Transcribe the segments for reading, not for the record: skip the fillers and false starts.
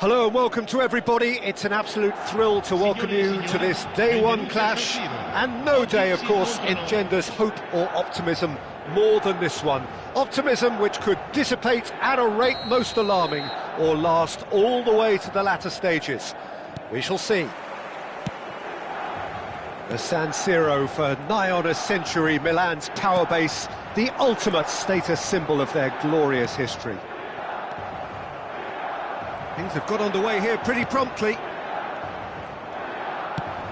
Hello and welcome to everybody. It's an absolute thrill to welcome you to this day one clash, and no day, of course, engenders hope or optimism more than this one. Optimism which could dissipate at a rate most alarming or last all the way to the latter stages. We shall see. The San Siro, for nigh on a century, Milan's power base, the ultimate status symbol of their glorious history. Things have got underway here pretty promptly.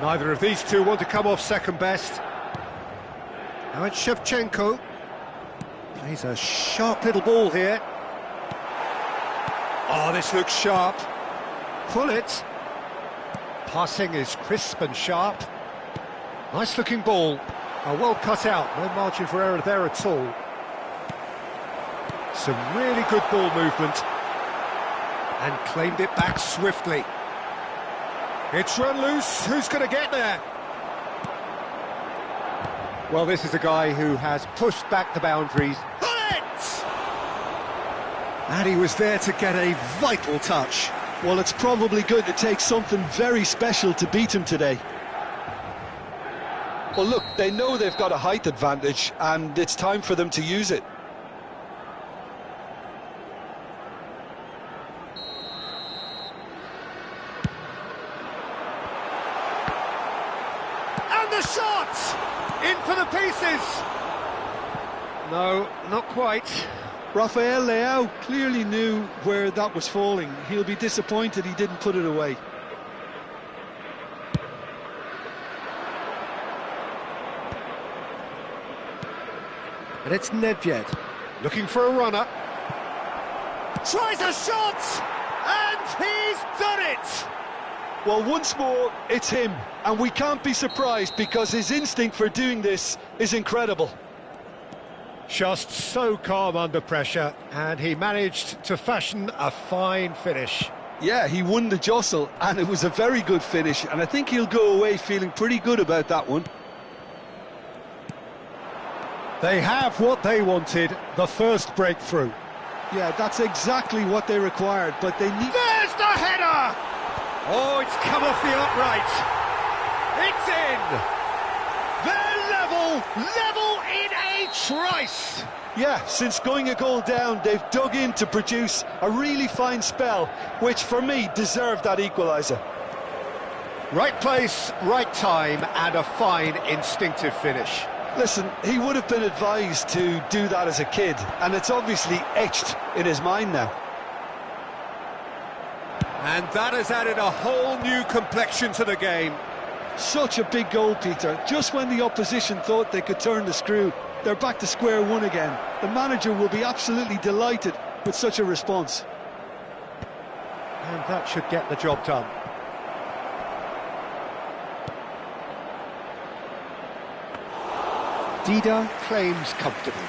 Neither of these two want to come off second best. Now it's Shevchenko. Plays a sharp little ball here. Oh, this looks sharp. Pull it. Passing is crisp and sharp. Nice looking ball. Well cut out, no margin for error there at all. Some really good ball movement. And claimed it back swiftly. It's run loose, who's going to get there? Well, this is a guy who has pushed back the boundaries. Hit! And he was there to get a vital touch. Well, it's probably going to take something very special to beat him today. Well, look, they know they've got a height advantage, and it's time for them to use it. The shot! In for the pieces! No, not quite. Rafael Leao clearly knew where that was falling. He'll be disappointed he didn't put it away. And it's Nedved, looking for a runner. Tries a shot! And he's done it! Well, once more, it's him, and we can't be surprised because his instinct for doing this is incredible. Just so calm under pressure, and he managed to fashion a fine finish. Yeah, he won the jostle, and it was a very good finish, and I think he'll go away feeling pretty good about that one. They have what they wanted, the first breakthrough. Yeah, that's exactly what they required, but they need... There's the header! Oh, it's come off the upright. It's in. They're level in a trice. Yeah, since going a goal down, they've dug in to produce a really fine spell, which for me deserved that equaliser. Right place, right time, and a fine instinctive finish. Listen, he would have been advised to do that as a kid, and it's obviously etched in his mind now. And that has added a whole new complexion to the game. Such a big goal, Peter. Just when the opposition thought they could turn the screw, they're back to square one again. The manager will be absolutely delighted with such a response. And that should get the job done. Dida claims comfortably.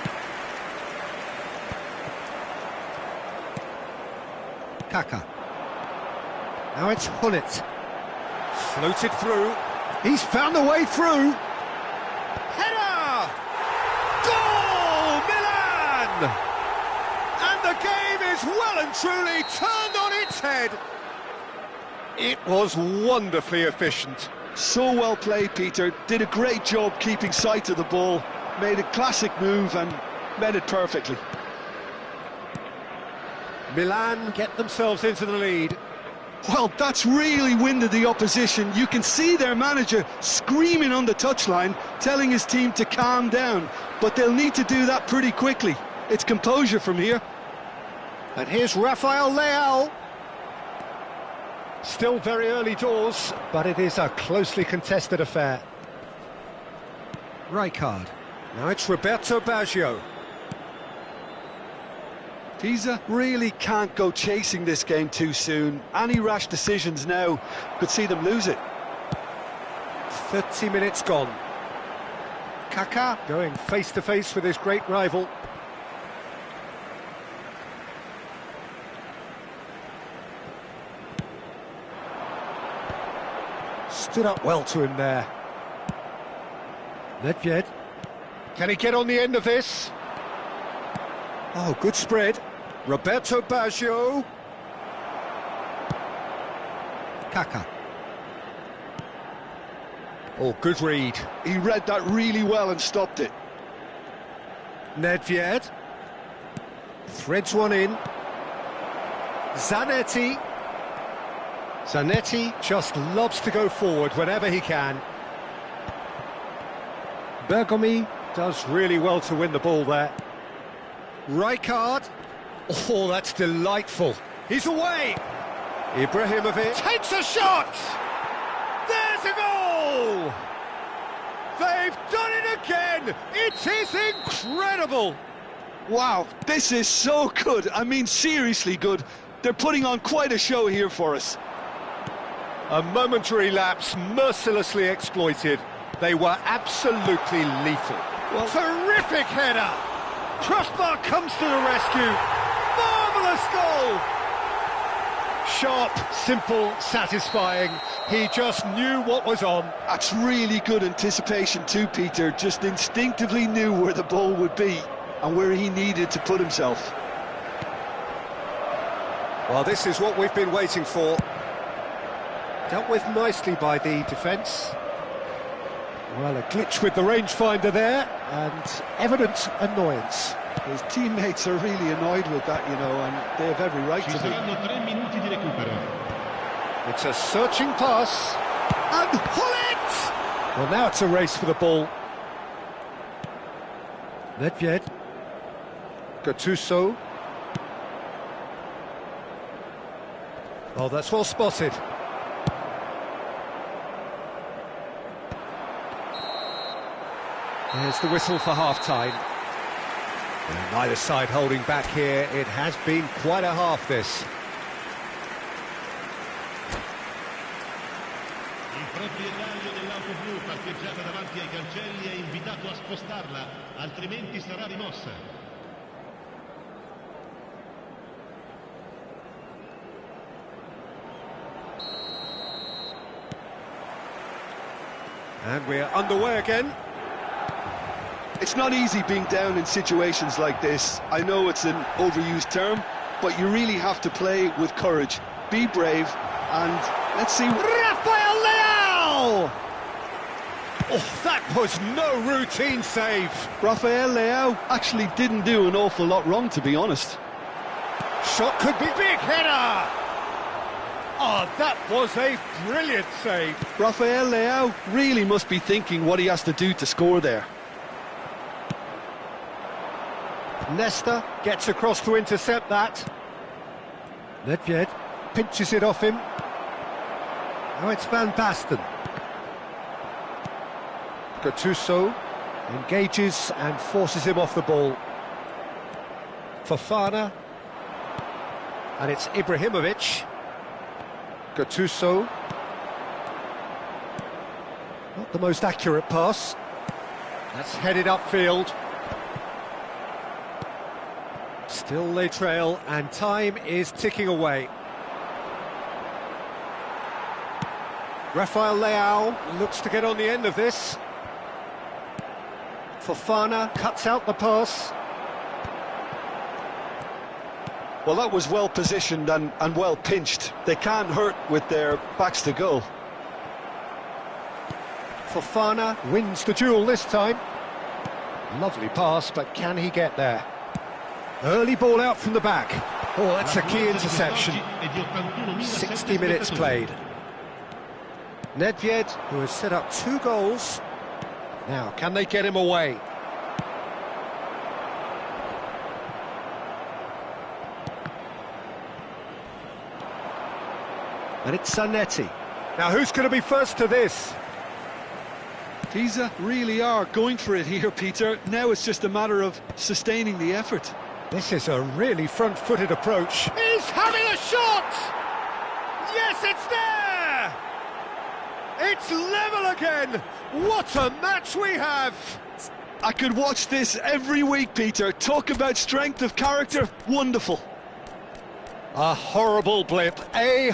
Kaka. Now it's Hullet. Floated through. He's found the way through. Header! Goal! Milan! And the game is well and truly turned on its head. It was wonderfully efficient. So well played, Peter. Did a great job keeping sight of the ball. Made a classic move and met it perfectly. Milan get themselves into the lead. Well, that's really winded the opposition. You can see their manager screaming on the touchline, telling his team to calm down. But they'll need to do that pretty quickly. It's composure from here. And here's Rafael Leao. Still very early doors, but it is a closely contested affair. Rijkaard. Now it's Roberto Baggio. Pisa really can't go chasing this game too soon. Any rash decisions now could see them lose it. 30 minutes gone. Kaka going face-to-face with his great rival. Stood up well to him there. Nedved. Can he get on the end of this? Oh, good spread. Roberto Baggio. Kaka. Oh, good read. He read that really well and stopped it. Nedved. Threads one in. Zanetti. Zanetti just loves to go forward whenever he can. Bergomi does really well to win the ball there. Rijkaard. Oh, that's delightful. He's away. Ibrahimovic takes a shot. There's a goal. They've done it again. It is incredible. Wow, this is so good. I mean, seriously good. They're putting on quite a show here for us. A momentary lapse mercilessly exploited. They were absolutely lethal. Well, terrific header. Crossbar comes to the rescue. Marvellous goal. Sharp, simple, satisfying. He just knew what was on. That's really good anticipation too, Peter. Just instinctively knew where the ball would be and where he needed to put himself. Well, this is what we've been waiting for. Dealt with nicely by the defence. Well, a glitch with the rangefinder there, and evident annoyance. His teammates are really annoyed with that, you know, and they have every right to be. It's a searching pass, and pull it! Well, now it's a race for the ball. Nedved. Gattuso. Oh, that's well spotted. There's the whistle for half-time. And neither side holding back here. It has been quite a half, this. Il proprietario dell'auto blu parcheggiata davanti ai cancelli è invitato a spostarla, altrimenti sarà rimossa. And we're underway again. It's not easy being down in situations like this. I know it's an overused term, but you really have to play with courage. Be brave, and let's see... Rafael Leao! Oh, that was no routine save. Rafael Leao actually didn't do an awful lot wrong, to be honest. Shot could be big header! Oh, that was a brilliant save. Rafael Leao really must be thinking what he has to do to score there. Nesta gets across to intercept that. Nedved pinches it off him. Now it's Van Basten. Gattuso engages and forces him off the ball. Fofana. And it's Ibrahimovic. Gattuso. Not the most accurate pass. That's headed upfield. Still they trail, and time is ticking away. Rafael Leao looks to get on the end of this. Fofana cuts out the pass. Well, that was well positioned and well pinched. They can't hurt with their backs to goal. Fofana wins the duel this time. Lovely pass, but can he get there? Early ball out from the back. Oh, that's a key interception. 60 minutes played. Nedved, who has set up 2 goals. Now, can they get him away? And it's Zanetti. Now, who's going to be first to this? Pisa really are going for it here, Peter. Now it's just a matter of sustaining the effort. This is a really front-footed approach. He's having a shot! Yes, it's there! It's level again! What a match we have! I could watch this every week, Peter. Talk about strength of character. Wonderful. A horrible blip, a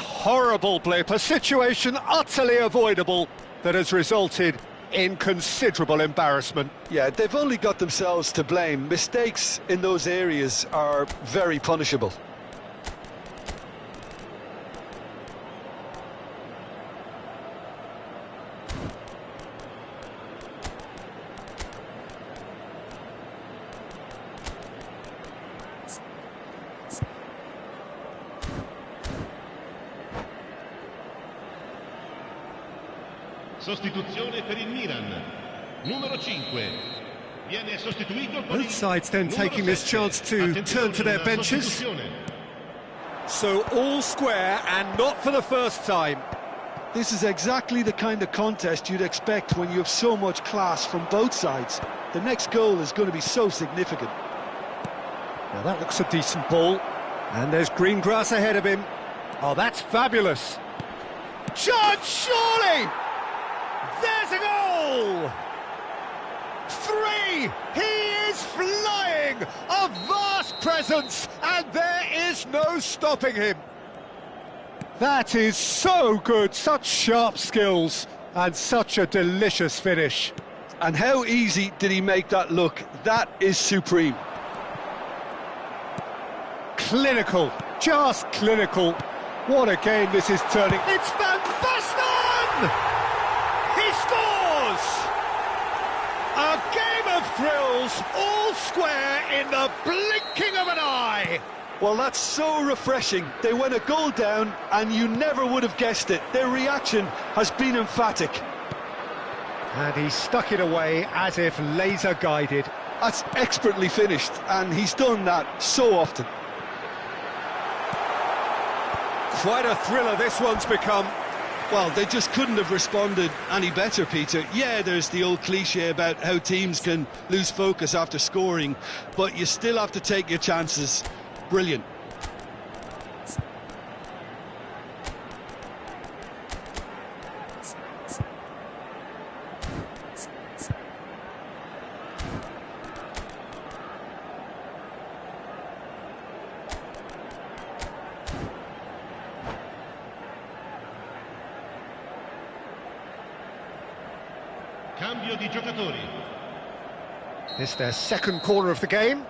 situation utterly avoidable that has resulted in considerable embarrassment. Yeah, they've only got themselves to blame. Mistakes in those areas are very punishable. Sostituzione per il Milan. Numero 5. Viene sostituito con Both sides then taking this chance to turn to their benches. So all square and not for the first time. This is exactly the kind of contest you'd expect when you have so much class from both sides. The next goal is going to be so significant. Now that looks a decent ball. And there's green grass ahead of him. Oh, that's fabulous. Chance, surely! There's a goal! 3! He is flying! A vast presence, and there is no stopping him. That is so good, such sharp skills, and such a delicious finish. And how easy did he make that look? That is supreme. Clinical, just clinical. What a game this is turning. It's Van Basten! He scores! A game of thrills, all square in the blinking of an eye. Well, that's so refreshing. They went a goal down and you never would have guessed it. Their reaction has been emphatic. And he stuck it away as if laser guided. That's expertly finished, and he's done that so often. Quite a thriller this one's become. Well, they just couldn't have responded any better, Peter. Yeah, there's the old cliche about how teams can lose focus after scoring, but you still have to take your chances. Brilliant. Cambio di giocatori. This their second corner of the game.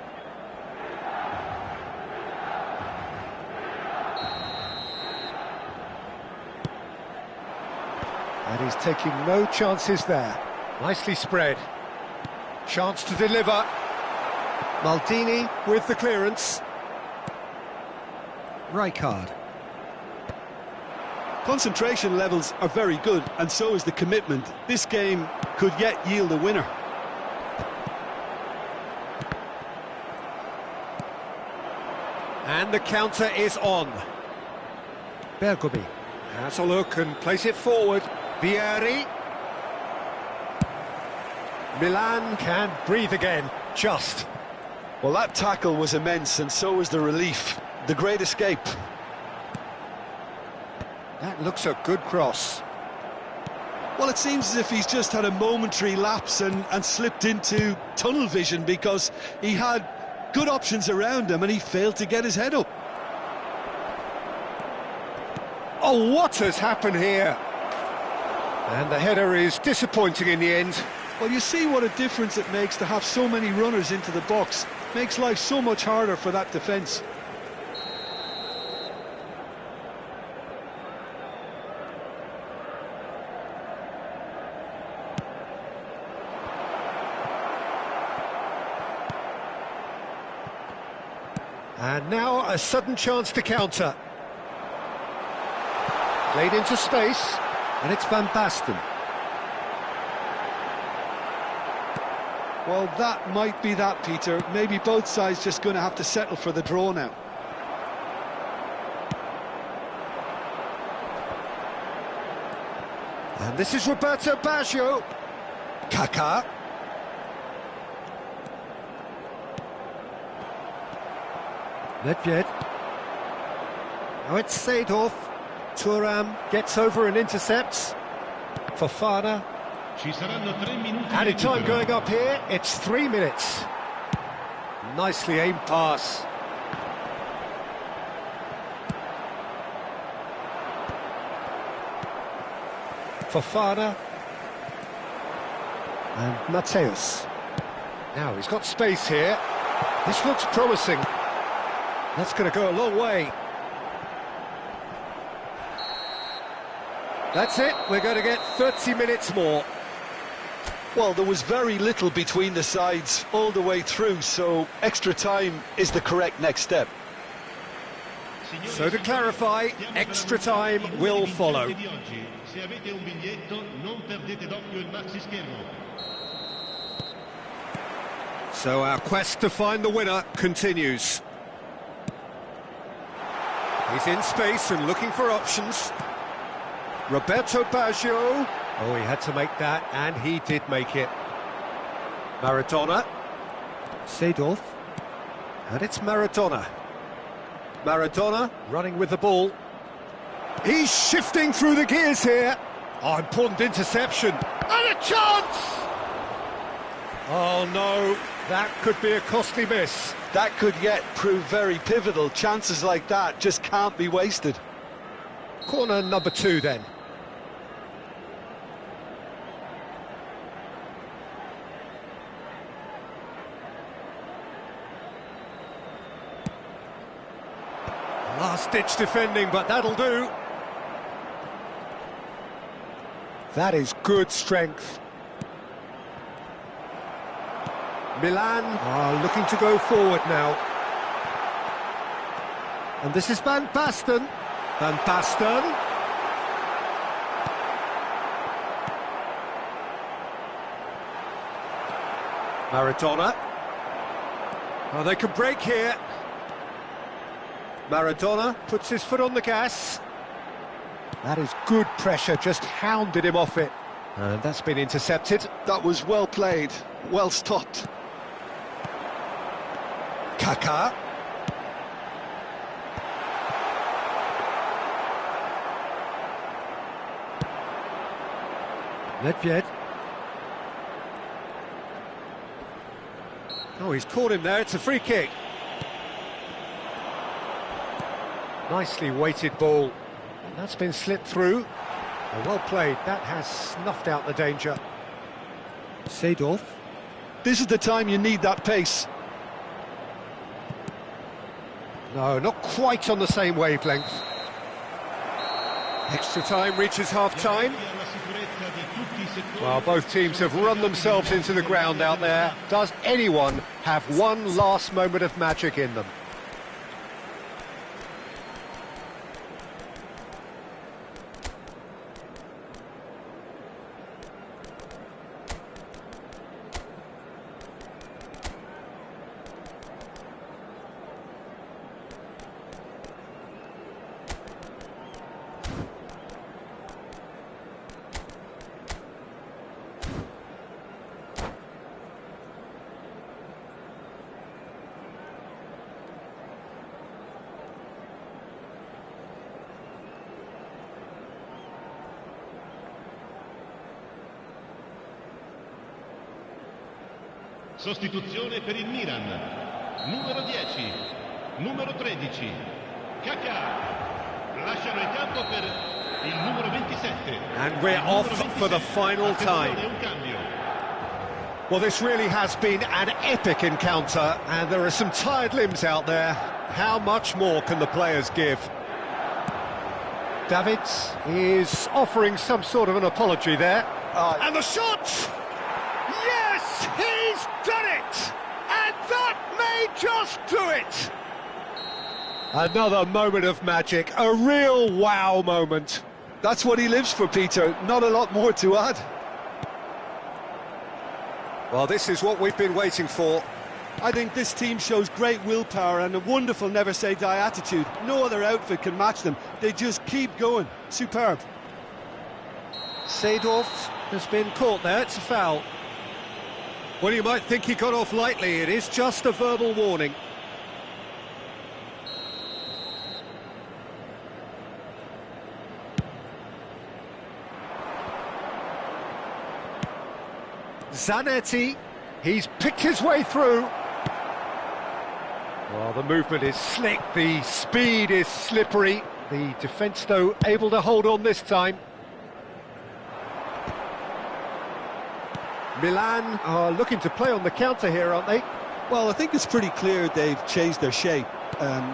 And he's taking no chances there. Nicely spread. Chance to deliver. Maldini with the clearance. Rijkaard. Concentration levels are very good, and so is the commitment. This game could yet yield a winner. And the counter is on. Bergobi has a look and plays it forward. Vieri. Milan can breathe again, just. Well, that tackle was immense, and so was the relief. The great escape. That looks a good cross. Well, it seems as if he's just had a momentary lapse and slipped into tunnel vision, because he had good options around him and he failed to get his head up. Oh, what has happened here? And the header is disappointing in the end. Well, you see what a difference it makes to have so many runners into the box. Makes life so much harder for that defence. And now a sudden chance to counter. Played into space, and it's Van Basten. Well, that might be that, Peter. Maybe both sides just going to have to settle for the draw now. And this is Roberto Baggio. Kaká. Nedved. Now it's Seedorf. Thuram gets over and intercepts. Fofana. Ci saranno 3 minuti. Added time going up here. It's 3 minutes. Nicely aimed pass. Fofana. And Mateus. Now he's got space here. This looks promising. That's going to go a long way. That's it, we're going to get 30 minutes more. Well, there was very little between the sides all the way through, so extra time is the correct next step. So to clarify, extra time will follow. Se avete un biglietto, non perdete d'occhio il maxischermo. So our quest to find the winner continues. He's in space and looking for options. Roberto Baggio. Oh, he had to make that, and he did make it. Maradona. Seedorf. And it's Maradona. Maradona running with the ball. He's shifting through the gears here. Oh, important interception. And a chance! Oh, no. That could be a costly miss. That could yet prove very pivotal. Chances like that just can't be wasted. Corner number 2 then. Last-ditch defending, but that'll do. That is good strength. Milan are looking to go forward now. And this is Van Basten. Van Basten. Maradona. Oh, they can break here. Maradona puts his foot on the gas. That is good pressure, just hounded him off it. And that's been intercepted. That was well played, well stopped. Kaká. Nedved. Oh, he's caught him there, it's a free kick. Nicely weighted ball. And that's been slipped through. Oh, well played, that has snuffed out the danger. Seedorf. This is the time you need that pace. No, not quite on the same wavelength. Extra time reaches half-time. Well, both teams have run themselves into the ground out there. Does anyone have one last moment of magic in them? Sostituzione per il Milan. Numero 10, numero 13, Kaká. Lasciano il campo per il numero 27. And we're off for the final time. Well, this really has been an epic encounter, and there are some tired limbs out there. How much more can the players give? Davids is offering some sort of an apology there. And the shot! Yes, he's done it! And that may just do it! Another moment of magic, a real wow moment. That's what he lives for, Peter. Not a lot more to add. Well, this is what we've been waiting for. I think this team shows great willpower and a wonderful never-say-die attitude. No other outfit can match them. They just keep going. Superb. Seedorf has been caught there. It's a foul. Well, you might think he got off lightly. It is just a verbal warning. Zanetti, he's picked his way through. Well, the movement is slick, the speed is slippery. The defence, though, able to hold on this time. Milan are looking to play on the counter here, aren't they? Well, I think it's pretty clear they've changed their shape,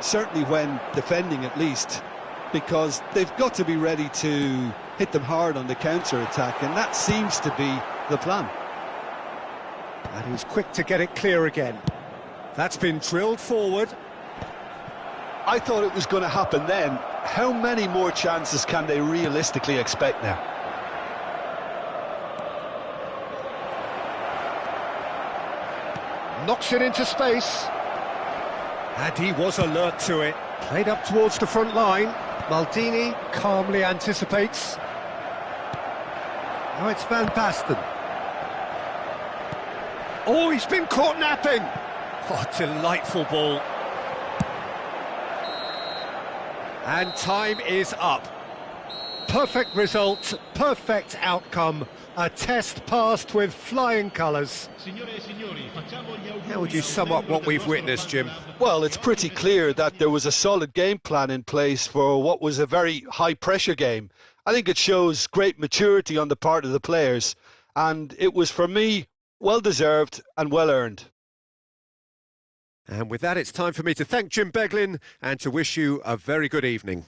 certainly when defending at least, because they've got to be ready to hit them hard on the counter-attack, and that seems to be the plan. And he's quick to get it clear again. That's been drilled forward. I thought it was going to happen then. How many more chances can they realistically expect now? Knocks it into space. And he was alert to it. Played up towards the front line. Maldini calmly anticipates. Now it's Van Basten. Oh, he's been caught napping. Oh, delightful ball. And time is up. Perfect result, perfect outcome. A test passed with flying colours. How would you sum up what we've witnessed, Jim? Well, it's pretty clear that there was a solid game plan in place for what was a very high-pressure game. I think it shows great maturity on the part of the players, and it was, for me, well-deserved and well-earned. And with that, it's time for me to thank Jim Beglin and to wish you a very good evening.